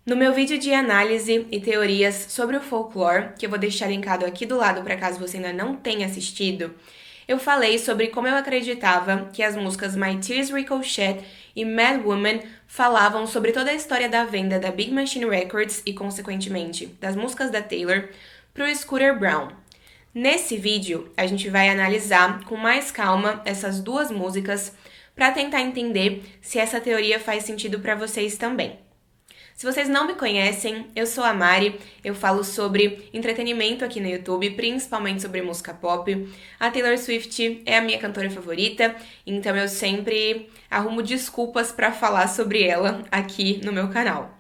No meu vídeo de análise e teorias sobre o folclore, que eu vou deixar linkado aqui do lado para caso você ainda não tenha assistido, eu falei sobre como eu acreditava que as músicas My Tears Ricochet e Mad Woman falavam sobre toda a história da venda da Big Machine Records e, consequentemente, das músicas da Taylor pro Scooter Brown. Nesse vídeo, a gente vai analisar com mais calma essas duas músicas para tentar entender se essa teoria faz sentido para vocês também. Se vocês não me conhecem, eu sou a Mari, eu falo sobre entretenimento aqui no YouTube, principalmente sobre música pop. A Taylor Swift é a minha cantora favorita, então eu sempre arrumo desculpas para falar sobre ela aqui no meu canal.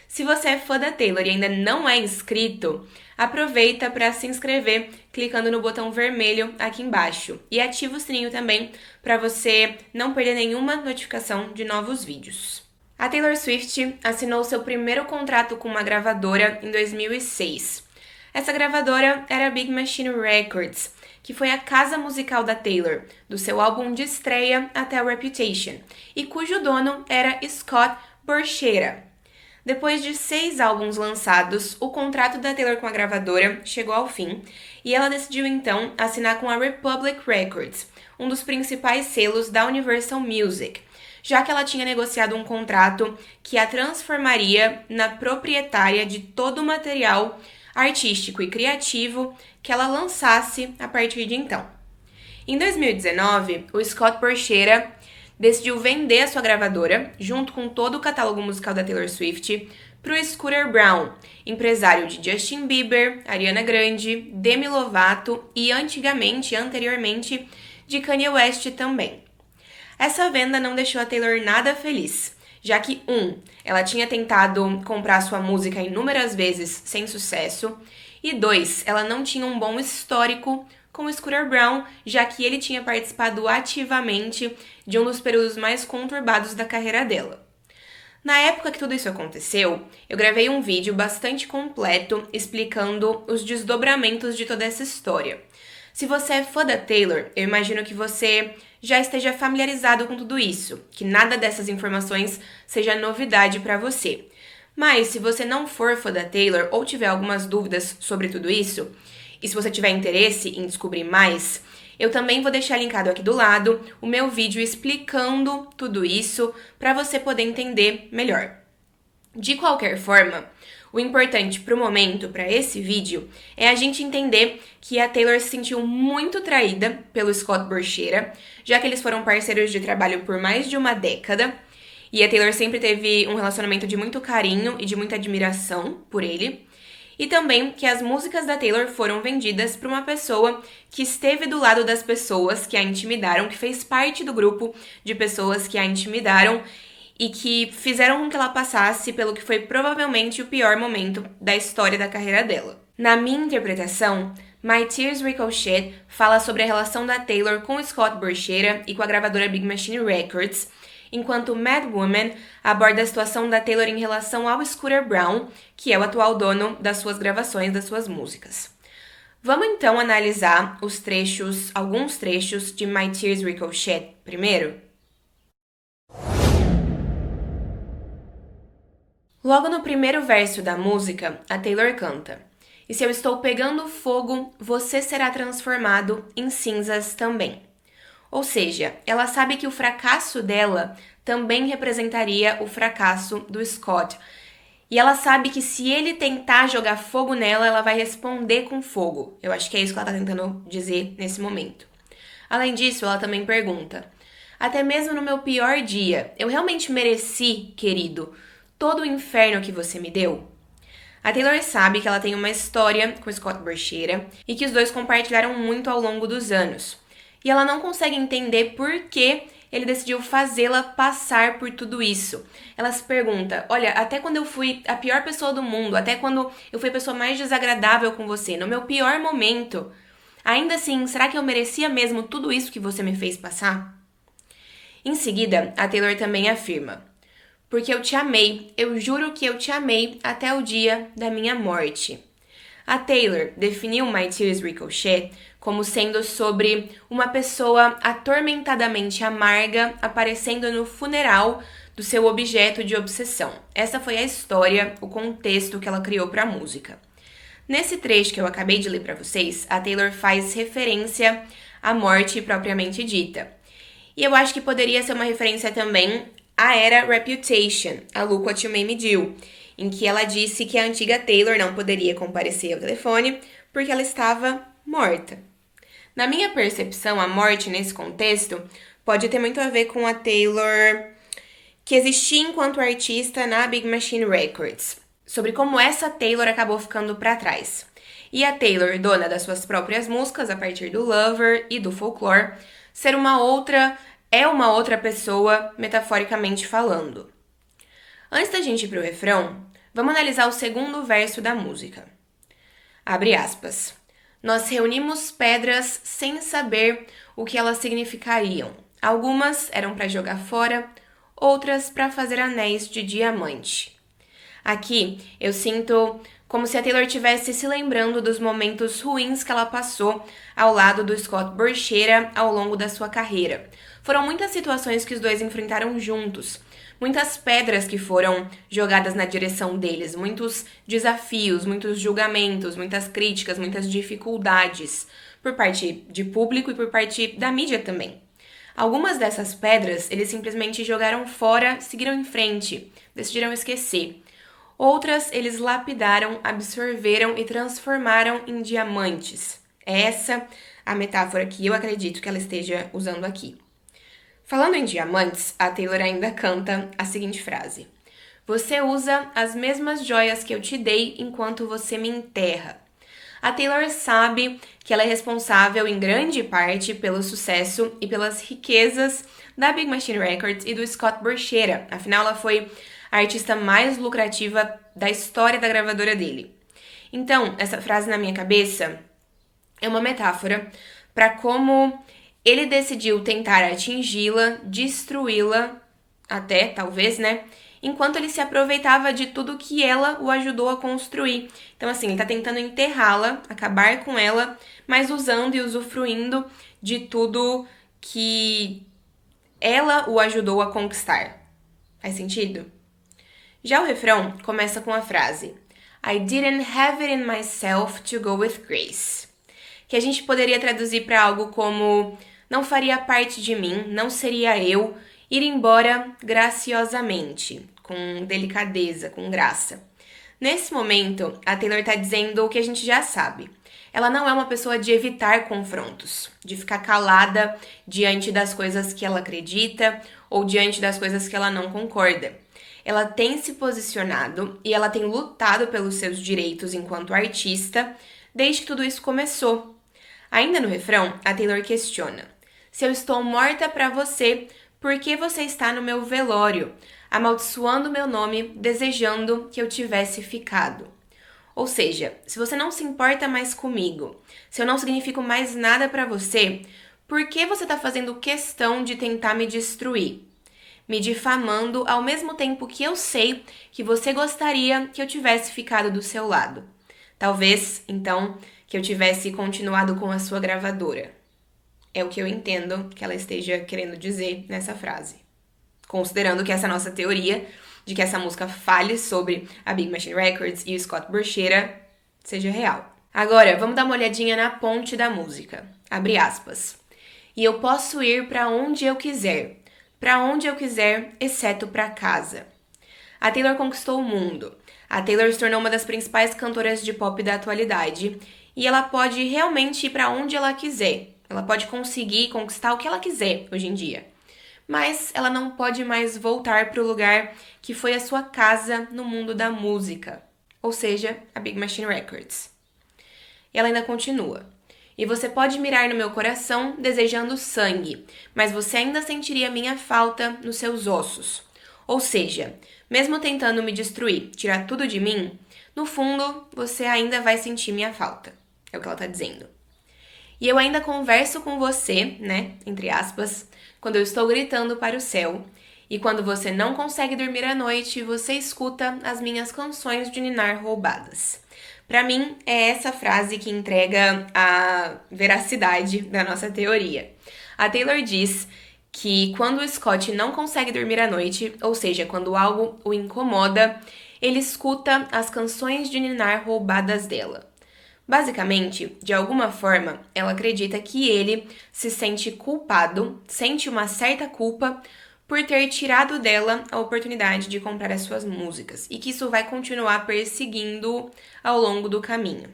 Se você é fã da Taylor e ainda não é inscrito, aproveita para se inscrever clicando no botão vermelho aqui embaixo e ativa o sininho também para você não perder nenhuma notificação de novos vídeos. A Taylor Swift assinou seu primeiro contrato com uma gravadora em 2006. Essa gravadora era a Big Machine Records, que foi a casa musical da Taylor, do seu álbum de estreia até o Reputation, e cujo dono era Scott Borchera. Depois de 6 álbuns lançados, o contrato da Taylor com a gravadora chegou ao fim e ela decidiu então assinar com a Republic Records, um dos principais selos da Universal Music, já que ela tinha negociado um contrato que a transformaria na proprietária de todo o material artístico e criativo que ela lançasse a partir de então. Em 2019, o Scott Borchera decidiu vender a sua gravadora, junto com todo o catálogo musical da Taylor Swift, para o Scooter Brown, empresário de Justin Bieber, Ariana Grande, Demi Lovato e anteriormente, de Kanye West também. Essa venda não deixou a Taylor nada feliz, já que, ela tinha tentado comprar sua música inúmeras vezes sem sucesso, e 2, ela não tinha um bom histórico com o Scooter Brown, já que ele tinha participado ativamente de um dos períodos mais conturbados da carreira dela. Na época que tudo isso aconteceu, eu gravei um vídeo bastante completo explicando os desdobramentos de toda essa história. Se você é fã da Taylor, eu imagino que você já esteja familiarizado com tudo isso, que nada dessas informações seja novidade para você. Mas se você não for fã da Taylor ou tiver algumas dúvidas sobre tudo isso, e se você tiver interesse em descobrir mais, eu também vou deixar linkado aqui do lado o meu vídeo explicando tudo isso para você poder entender melhor. De qualquer forma, o importante pro momento, para esse vídeo, é a gente entender que a Taylor se sentiu muito traída pelo Scott Borchera, já que eles foram parceiros de trabalho por mais de uma década, e a Taylor sempre teve um relacionamento de muito carinho e de muita admiração por ele, e também que as músicas da Taylor foram vendidas para uma pessoa que esteve do lado das pessoas que a intimidaram, que fez parte do grupo de pessoas que a intimidaram, e que fizeram com que ela passasse pelo que foi provavelmente o pior momento da história da carreira dela. Na minha interpretação, My Tears Ricochet fala sobre a relação da Taylor com Scott Borchera e com a gravadora Big Machine Records, enquanto Mad Woman aborda a situação da Taylor em relação ao Scooter Brown, que é o atual dono das suas gravações das suas músicas. Vamos então analisar alguns trechos de My Tears Ricochet primeiro? Logo no primeiro verso da música, a Taylor canta: "E se eu estou pegando fogo, você será transformado em cinzas também." Ou seja, ela sabe que o fracasso dela também representaria o fracasso do Scott. E ela sabe que se ele tentar jogar fogo nela, ela vai responder com fogo. Eu acho que é isso que ela tá tentando dizer nesse momento. Além disso, ela também pergunta: "Até mesmo no meu pior dia, eu realmente mereci, querido, todo o inferno que você me deu?" A Taylor sabe que ela tem uma história com Scott Borchera e que os dois compartilharam muito ao longo dos anos. E ela não consegue entender por que ele decidiu fazê-la passar por tudo isso. Ela se pergunta: olha, até quando eu fui a pior pessoa do mundo, até quando eu fui a pessoa mais desagradável com você, no meu pior momento, ainda assim, será que eu merecia mesmo tudo isso que você me fez passar? Em seguida, a Taylor também afirma: "Porque eu te amei, eu juro que eu te amei até o dia da minha morte." A Taylor definiu My Tears Ricochet como sendo sobre uma pessoa atormentadamente amarga aparecendo no funeral do seu objeto de obsessão. Essa foi a história, o contexto que ela criou para a música. Nesse trecho que eu acabei de ler para vocês, a Taylor faz referência à morte propriamente dita. E eu acho que poderia ser uma referência também à era Reputation, a Look What You Made Me Do, em que ela disse que a antiga Taylor não poderia comparecer ao telefone porque ela estava morta. Na minha percepção, a morte nesse contexto pode ter muito a ver com a Taylor que existia enquanto artista na Big Machine Records, sobre como essa Taylor acabou ficando para trás. E a Taylor, dona das suas próprias músicas a partir do Lover e do Folklore, ser uma outra pessoa, metaforicamente falando. Antes da gente ir pro refrão, vamos analisar o segundo verso da música. Abre aspas. Nós reunimos pedras sem saber o que elas significariam. Algumas eram para jogar fora, outras para fazer anéis de diamante. Aqui eu sinto como se a Taylor estivesse se lembrando dos momentos ruins que ela passou ao lado do Scott Borchera ao longo da sua carreira. Foram muitas situações que os dois enfrentaram juntos, muitas pedras que foram jogadas na direção deles, muitos desafios, muitos julgamentos, muitas críticas, muitas dificuldades por parte de público e por parte da mídia também. Algumas dessas pedras eles simplesmente jogaram fora, seguiram em frente, decidiram esquecer. Outras eles lapidaram, absorveram e transformaram em diamantes. É essa a metáfora que eu acredito que ela esteja usando aqui. Falando em diamantes, a Taylor ainda canta a seguinte frase. Você usa as mesmas joias que eu te dei enquanto você me enterra. A Taylor sabe que ela é responsável em grande parte pelo sucesso e pelas riquezas da Big Machine Records e do Scott Borchera. Afinal, ela foi a artista mais lucrativa da história da gravadora dele. Então, essa frase na minha cabeça é uma metáfora para como ele decidiu tentar atingi-la, destruí-la, até, talvez, né? Enquanto ele se aproveitava de tudo que ela o ajudou a construir. Então, assim, ele tá tentando enterrá-la, acabar com ela, mas usando e usufruindo de tudo que ela o ajudou a conquistar. Faz sentido? Já o refrão começa com a frase I didn't have it in myself to go with grace, que a gente poderia traduzir para algo como não faria parte de mim, não seria eu ir embora graciosamente, com delicadeza, com graça. Nesse momento, a Taylor tá dizendo o que a gente já sabe. Ela não é uma pessoa de evitar confrontos, de ficar calada diante das coisas que ela acredita ou diante das coisas que ela não concorda. Ela tem se posicionado e ela tem lutado pelos seus direitos enquanto artista desde que tudo isso começou. Ainda no refrão, a Taylor questiona: se eu estou morta pra você, por que você está no meu velório, amaldiçoando meu nome, desejando que eu tivesse ficado? Ou seja, se você não se importa mais comigo, se eu não significo mais nada pra você, por que você tá fazendo questão de tentar me destruir? Me difamando ao mesmo tempo que eu sei que você gostaria que eu tivesse ficado do seu lado. Talvez, então, que eu tivesse continuado com a sua gravadora. É o que eu entendo que ela esteja querendo dizer nessa frase. Considerando que essa nossa teoria de que essa música fale sobre a Big Machine Records e o Scott Borchera seja real. Agora, vamos dar uma olhadinha na ponte da música. Abre aspas. E eu posso ir para onde eu quiser, exceto para casa. A Taylor conquistou o mundo. A Taylor se tornou uma das principais cantoras de pop da atualidade e ela pode realmente ir para onde ela quiser. Ela pode conseguir conquistar o que ela quiser hoje em dia. Mas ela não pode mais voltar para o lugar que foi a sua casa no mundo da música, ou seja, a Big Machine Records. E ela ainda continua. E você pode mirar no meu coração desejando sangue, mas você ainda sentiria minha falta nos seus ossos. Ou seja, mesmo tentando me destruir, tirar tudo de mim, no fundo, você ainda vai sentir minha falta. É o que ela tá dizendo. E eu ainda converso com você, né, entre aspas, quando eu estou gritando para o céu. E quando você não consegue dormir à noite, você escuta as minhas canções de ninar roubadas. Para mim, é essa frase que entrega a veracidade da nossa teoria. A Taylor diz que quando o Scott não consegue dormir à noite, ou seja, quando algo o incomoda, ele escuta as canções de ninar roubadas dela. Basicamente, de alguma forma, ela acredita que ele se sente culpado, sente uma certa culpa por ter tirado dela a oportunidade de comprar as suas músicas e que isso vai continuar perseguindo ao longo do caminho.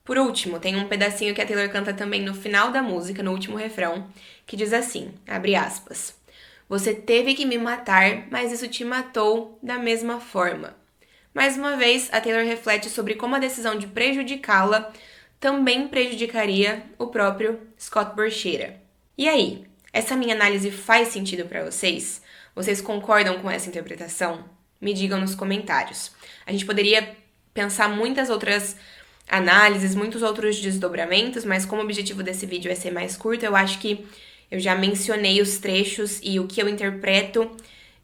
Por último, tem um pedacinho que a Taylor canta também no final da música, no último refrão, que diz assim, abre aspas, "Você teve que me matar, mas isso te matou da mesma forma." Mais uma vez, a Taylor reflete sobre como a decisão de prejudicá-la também prejudicaria o próprio Scott Borchera. E aí, essa minha análise faz sentido para vocês? Vocês concordam com essa interpretação? Me digam nos comentários. A gente poderia pensar muitas outras análises, muitos outros desdobramentos, mas como o objetivo desse vídeo é ser mais curto, eu acho que eu já mencionei os trechos e o que eu interpreto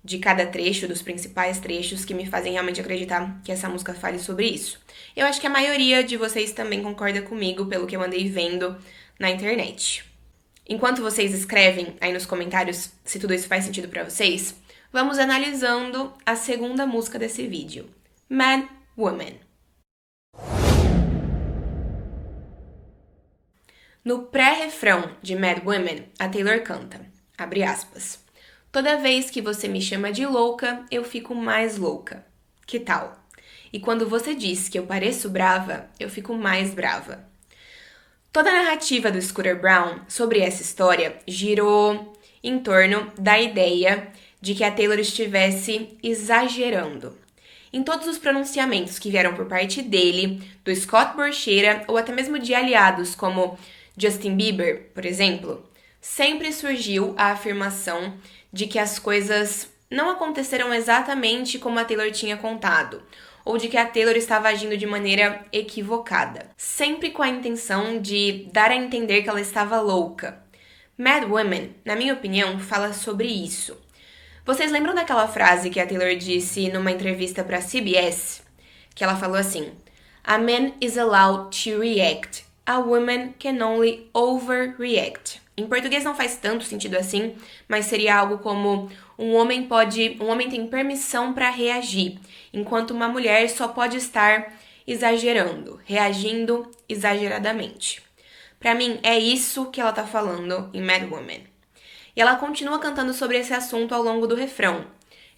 de cada trecho, dos principais trechos que me fazem realmente acreditar que essa música fale sobre isso. Eu acho que a maioria de vocês também concorda comigo pelo que eu andei vendo na internet. Enquanto vocês escrevem aí nos comentários se tudo isso faz sentido pra vocês, vamos analisando a segunda música desse vídeo, Mad Woman. No pré-refrão de Mad Woman, a Taylor canta, abre aspas, "Toda vez que você me chama de louca, eu fico mais louca. Que tal? E quando você diz que eu pareço brava, eu fico mais brava." Toda a narrativa do Scooter Braun sobre essa história girou em torno da ideia de que a Taylor estivesse exagerando. Em todos os pronunciamentos que vieram por parte dele, do Scott Borchera ou até mesmo de aliados como Justin Bieber, por exemplo, sempre surgiu a afirmação de que as coisas não aconteceram exatamente como a Taylor tinha contado, ou de que a Taylor estava agindo de maneira equivocada, sempre com a intenção de dar a entender que ela estava louca. Mad Woman, na minha opinião, fala sobre isso. Vocês lembram daquela frase que a Taylor disse numa entrevista para CBS? Que ela falou assim, "A man is allowed to react. A woman can only overreact." Em português não faz tanto sentido assim, mas seria algo como um homem tem permissão para reagir, enquanto uma mulher só pode estar exagerando, reagindo exageradamente. Para mim, é isso que ela tá falando em Mad Woman. E ela continua cantando sobre esse assunto ao longo do refrão.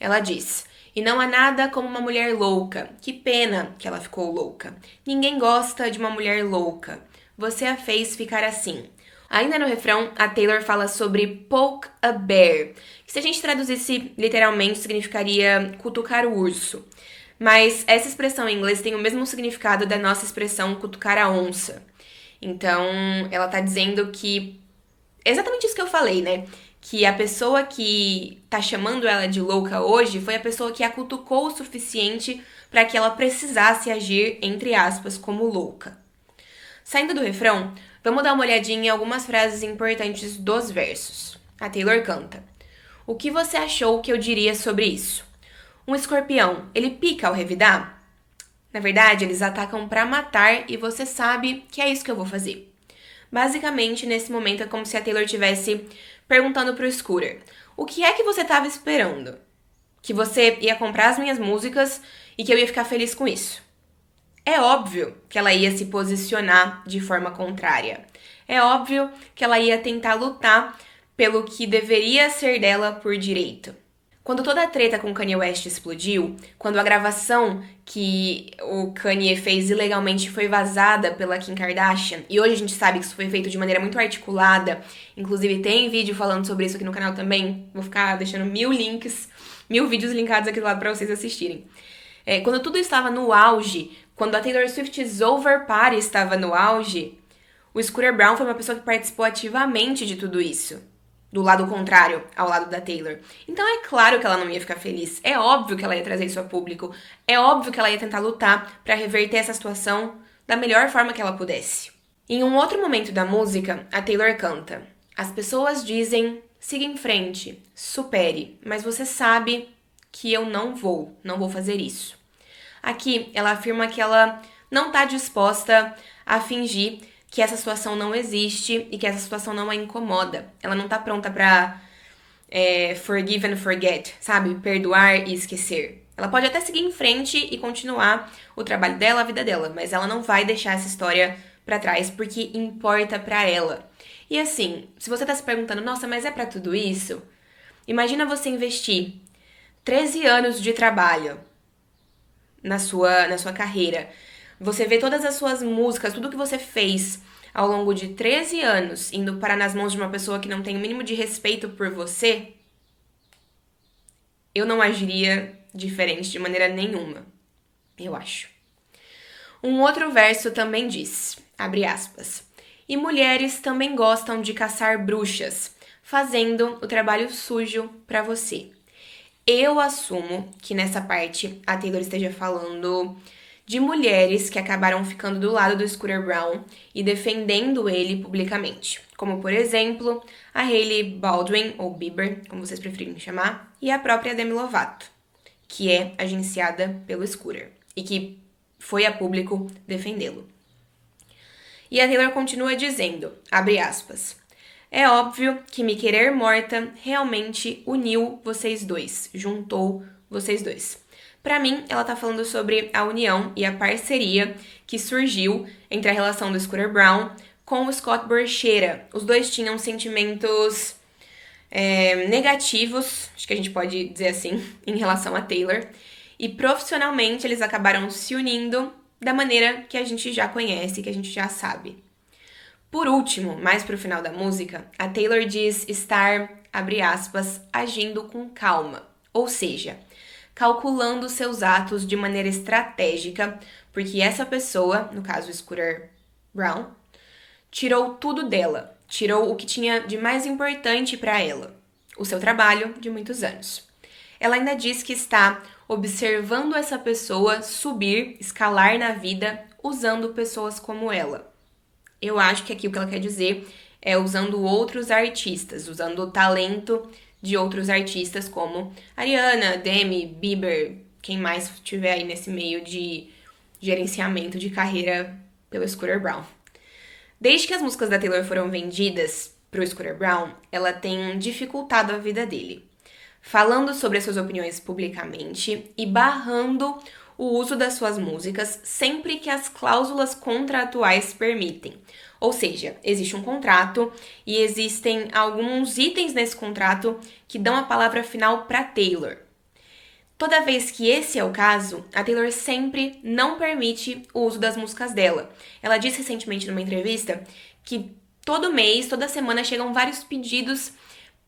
Ela diz, "E não há nada como uma mulher louca. Que pena que ela ficou louca. Ninguém gosta de uma mulher louca. Você a fez ficar assim." Ainda no refrão, a Taylor fala sobre poke a bear, que se a gente traduzisse literalmente significaria cutucar o urso. Mas essa expressão em inglês tem o mesmo significado da nossa expressão cutucar a onça. Então, ela tá dizendo que exatamente isso que eu falei, né? Que a pessoa que tá chamando ela de louca hoje foi a pessoa que a cutucou o suficiente para que ela precisasse agir, entre aspas, como louca. Saindo do refrão, vamos dar uma olhadinha em algumas frases importantes dos versos. A Taylor canta, "O que você achou que eu diria sobre isso? Um escorpião, ele pica ao revidar? Na verdade, eles atacam pra matar e você sabe que é isso que eu vou fazer." Basicamente, nesse momento é como se a Taylor estivesse perguntando pro Scooter, "O que é que você estava esperando? Que você ia comprar as minhas músicas e que eu ia ficar feliz com isso?" É óbvio que ela ia se posicionar de forma contrária. É óbvio que ela ia tentar lutar pelo que deveria ser dela por direito. Quando toda a treta com Kanye West explodiu, quando a gravação que o Kanye fez ilegalmente foi vazada pela Kim Kardashian, e hoje a gente sabe que isso foi feito de maneira muito articulada, inclusive tem vídeo falando sobre isso aqui no canal também, vou ficar deixando 1000 links, 1000 vídeos linkados aqui do lado pra vocês assistirem. Quando tudo estava no auge, quando a Taylor Swift's Over Party estava no auge, o Scooter Braun foi uma pessoa que participou ativamente de tudo isso. Do lado contrário ao lado da Taylor. Então é claro que ela não ia ficar feliz. É óbvio que ela ia trazer isso a público. É óbvio que ela ia tentar lutar pra reverter essa situação da melhor forma que ela pudesse. Em um outro momento da música, a Taylor canta, "As pessoas dizem, siga em frente, supere, mas você sabe que eu não vou fazer isso." Aqui, ela afirma que ela não tá disposta a fingir que essa situação não existe e que essa situação não a incomoda. Ela não tá pronta pra forgive and forget, sabe? Perdoar e esquecer. Ela pode até seguir em frente e continuar o trabalho dela, a vida dela, mas ela não vai deixar essa história pra trás porque importa pra ela. E assim, se você tá se perguntando, nossa, mas é pra tudo isso? Imagina você investir 13 anos de trabalho na sua carreira. Você vê todas as suas músicas, tudo que você fez ao longo de 13 anos indo parar nas mãos de uma pessoa que não tem o mínimo de respeito por você, eu não agiria diferente de maneira nenhuma, eu acho. Um outro verso também diz, abre aspas, e mulheres também gostam de caçar bruxas, fazendo o trabalho sujo pra você. Eu assumo que nessa parte a Taylor esteja falando de mulheres que acabaram ficando do lado do Scooter Braun e defendendo ele publicamente, como por exemplo a Hailey Baldwin, ou Bieber, como vocês preferirem chamar, e a própria Demi Lovato, que é agenciada pelo Scooter e que foi a público defendê-lo. E a Taylor continua dizendo, abre aspas, é óbvio que me querer morta realmente uniu vocês dois, juntou vocês dois. Pra mim, ela tá falando sobre a união e a parceria que surgiu entre a relação do Scooter Braun com o Scott Borchera. Os dois tinham sentimentos negativos, acho que a gente pode dizer assim, em relação a Taylor. E profissionalmente eles acabaram se unindo da maneira que a gente já conhece, que a gente já sabe. Por último, mais pro final da música, a Taylor diz estar, abre aspas, agindo com calma. Ou seja, calculando seus atos de maneira estratégica, porque essa pessoa, no caso Scooter Braun, tirou tudo dela, tirou o que tinha de mais importante para ela, o seu trabalho de muitos anos. Ela ainda diz que está observando essa pessoa subir, escalar na vida, usando pessoas como ela. Eu acho que aqui o que ela quer dizer é usando outros artistas, usando o talento de outros artistas como Ariana, Demi, Bieber, quem mais tiver aí nesse meio de gerenciamento de carreira pelo Scooter Braun. Desde que as músicas da Taylor foram vendidas pro Scooter Braun, ela tem dificultado a vida dele, falando sobre as suas opiniões publicamente e barrando o uso das suas músicas sempre que as cláusulas contratuais permitem. Ou seja, existe um contrato e existem alguns itens nesse contrato que dão a palavra final para Taylor. Toda vez que esse é o caso, a Taylor sempre não permite o uso das músicas dela. Ela disse recentemente numa entrevista que todo mês, toda semana chegam vários pedidos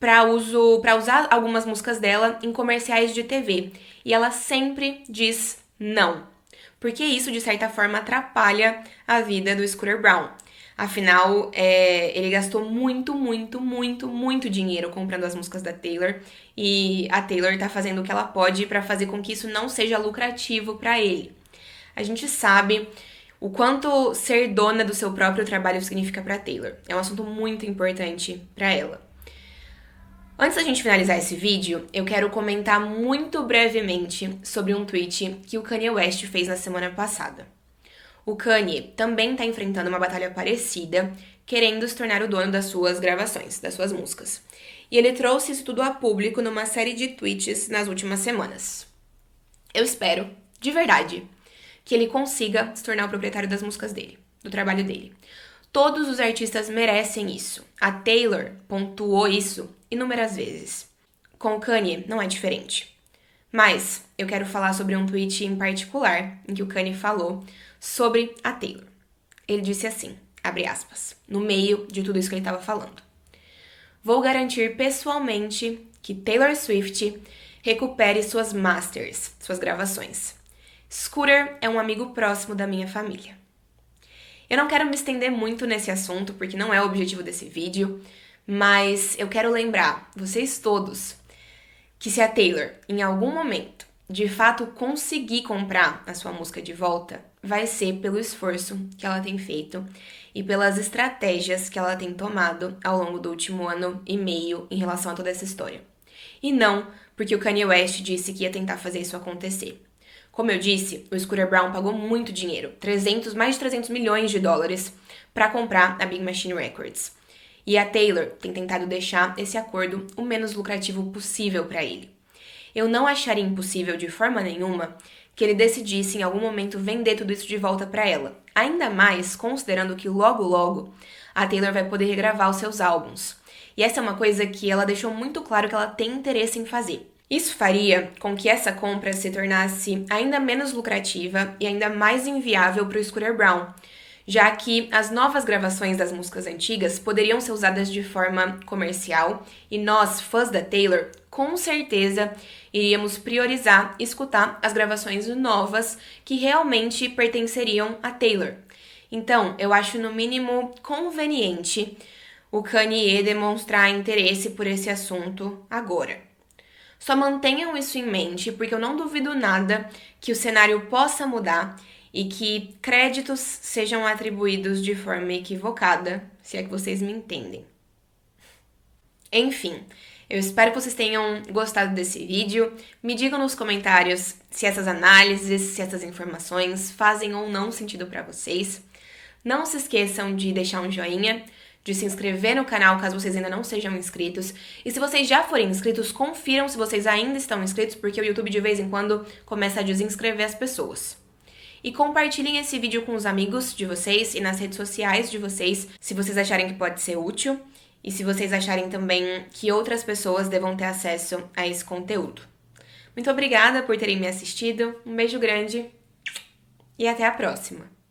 para usar algumas músicas dela em comerciais de TV. E ela sempre diz não. Porque isso, de certa forma, atrapalha a vida do Scooter Braun. Afinal, ele gastou muito dinheiro comprando as músicas da Taylor. E a Taylor tá fazendo o que ela pode para fazer com que isso não seja lucrativo para ele. A gente sabe o quanto ser dona do seu próprio trabalho significa para Taylor. É um assunto muito importante para ela. Antes da gente finalizar esse vídeo, eu quero comentar muito brevemente sobre um tweet que o Kanye West fez na semana passada. O Kanye também está enfrentando uma batalha parecida, querendo se tornar o dono das suas gravações, das suas músicas. E ele trouxe isso tudo a público numa série de tweets nas últimas semanas. Eu espero, de verdade, que ele consiga se tornar o proprietário das músicas dele, do trabalho dele. Todos os artistas merecem isso. A Taylor pontuou isso inúmeras vezes. Com o Kanye não é diferente. Mas eu quero falar sobre um tweet em particular em que o Kanye falou sobre a Taylor. Ele disse assim, abre aspas, no meio de tudo isso que ele estava falando. Vou garantir pessoalmente que Taylor Swift recupere suas masters, suas gravações. Scooter é um amigo próximo da minha família. Eu não quero me estender muito nesse assunto, porque não é o objetivo desse vídeo, mas eu quero lembrar vocês todos que se a Taylor, em algum momento, de fato conseguir comprar a sua música de volta, vai ser pelo esforço que ela tem feito e pelas estratégias que ela tem tomado ao longo do último ano e meio em relação a toda essa história. E não porque o Kanye West disse que ia tentar fazer isso acontecer. Como eu disse, o Scooter Braun pagou muito dinheiro, mais de 300 milhões de dólares, para comprar a Big Machine Records. E a Taylor tem tentado deixar esse acordo o menos lucrativo possível para ele. Eu não acharia impossível de forma nenhuma que ele decidisse em algum momento vender tudo isso de volta para ela. Ainda mais considerando que logo logo a Taylor vai poder regravar os seus álbuns. E essa é uma coisa que ela deixou muito claro que ela tem interesse em fazer. Isso faria com que essa compra se tornasse ainda menos lucrativa e ainda mais inviável para o Scooter Braun, já que as novas gravações das músicas antigas poderiam ser usadas de forma comercial e nós, fãs da Taylor, com certeza iríamos priorizar escutar as gravações novas que realmente pertenceriam a Taylor. Então, eu acho no mínimo conveniente o Kanye demonstrar interesse por esse assunto agora. Só mantenham isso em mente, porque eu não duvido nada que o cenário possa mudar e que créditos sejam atribuídos de forma equivocada, se é que vocês me entendem. Enfim, eu espero que vocês tenham gostado desse vídeo. Me digam nos comentários se essas análises, se essas informações fazem ou não sentido para vocês. Não se esqueçam de deixar um joinha, de se inscrever no canal caso vocês ainda não sejam inscritos. E se vocês já forem inscritos, confiram se vocês ainda estão inscritos, porque o YouTube de vez em quando começa a desinscrever as pessoas. E compartilhem esse vídeo com os amigos de vocês e nas redes sociais de vocês, se vocês acharem que pode ser útil e se vocês acharem também que outras pessoas devam ter acesso a esse conteúdo. Muito obrigada por terem me assistido, um beijo grande e até a próxima!